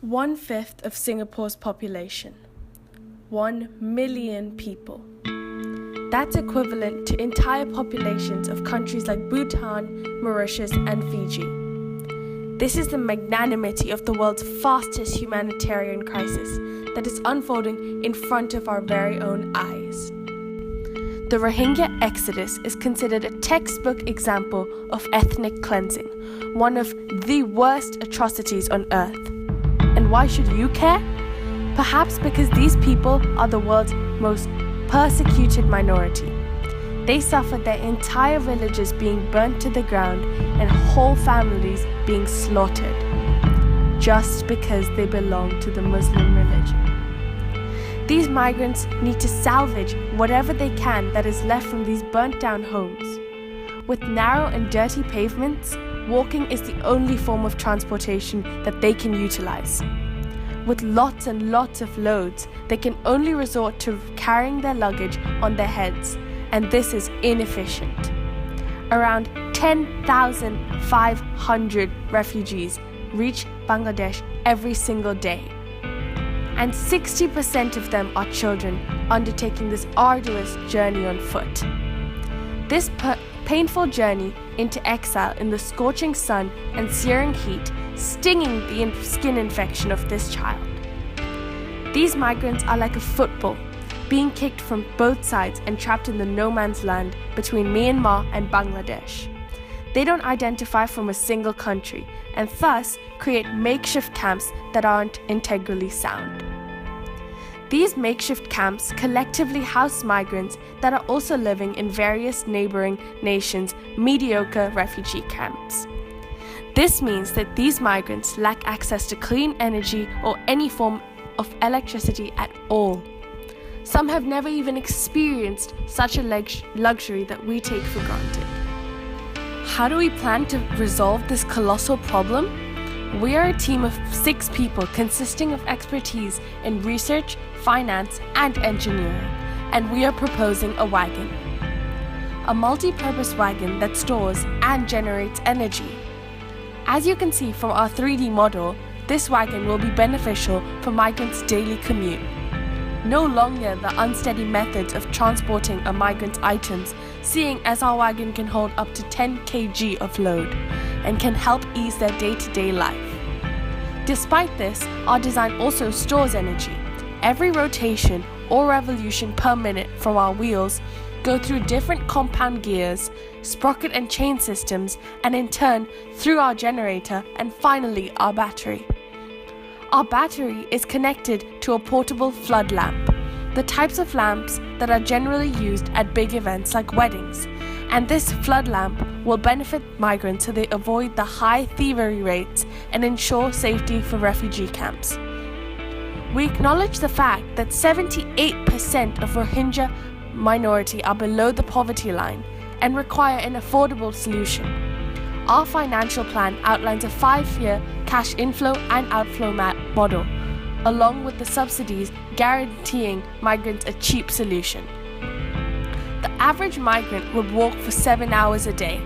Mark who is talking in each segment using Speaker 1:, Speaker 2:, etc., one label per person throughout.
Speaker 1: 1/5 of Singapore's population. 1 million people. That's equivalent to entire populations of countries like Bhutan, Mauritius, and Fiji. This is the magnanimity of the world's fastest humanitarian crisis that is unfolding in front of our very own eyes. The Rohingya exodus is considered a textbook example of ethnic cleansing, one of the worst atrocities on earth. And why should you care? Perhaps because these people are the world's most persecuted minority. They suffered their entire villages being burnt to the ground and whole families being slaughtered, just because they belong to the Muslim religion. These migrants need to salvage whatever they can that is left from these burnt down homes. With narrow and dirty pavements, walking is the only form of transportation that they can utilize. With lots and lots of loads, they can only resort to carrying their luggage on their heads, and this is inefficient. Around 10,500 refugees reach Bangladesh every single day, and 60% of them are children undertaking this arduous journey on foot. This painful journey into exile in the scorching sun and searing heat, stinging the skin infection of this child. These migrants are like a football, being kicked from both sides and trapped in the no man's land between Myanmar and Bangladesh. They don't identify from a single country and thus create makeshift camps that aren't integrally sound. These makeshift camps collectively house migrants that are also living in various neighboring nations' mediocre refugee camps. This means that these migrants lack access to clean energy or any form of electricity at all. Some have never even experienced such a luxury that we take for granted. How do we plan to resolve this colossal problem? We are a team of 6 people consisting of expertise in research, finance, and engineering, and we are proposing a wagon. A multi-purpose wagon that stores and generates energy. As you can see from our 3D model, this wagon will be beneficial for migrants' daily commute. No longer the unsteady methods of transporting a migrant's items, seeing as our wagon can hold up to 10 kg of load and can help ease their day-to-day life. Despite this, our design also stores energy. Every rotation or revolution per minute from our wheels go through different compound gears, sprocket and chain systems, and in turn through our generator and finally our battery. Our battery is connected to a portable flood lamp, the types of lamps that are generally used at big events like weddings, and this flood lamp will benefit migrants so they avoid the high thievery rates and ensure safety for refugee camps. We acknowledge the fact that 78% of Rohingya minority are below the poverty line and require an affordable solution. Our financial plan outlines a 5-year cash inflow and outflow model, along with the subsidies guaranteeing migrants a cheap solution. The average migrant would walk for 7 hours a day,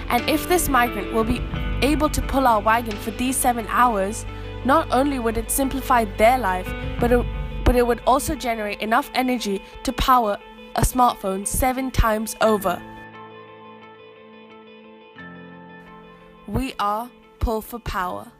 Speaker 1: and if this migrant will be able to pull our wagon for these 7 hours, not only would it simplify their life, but it would also generate enough energy to power a smartphone 7 times over. We are Pull for Power.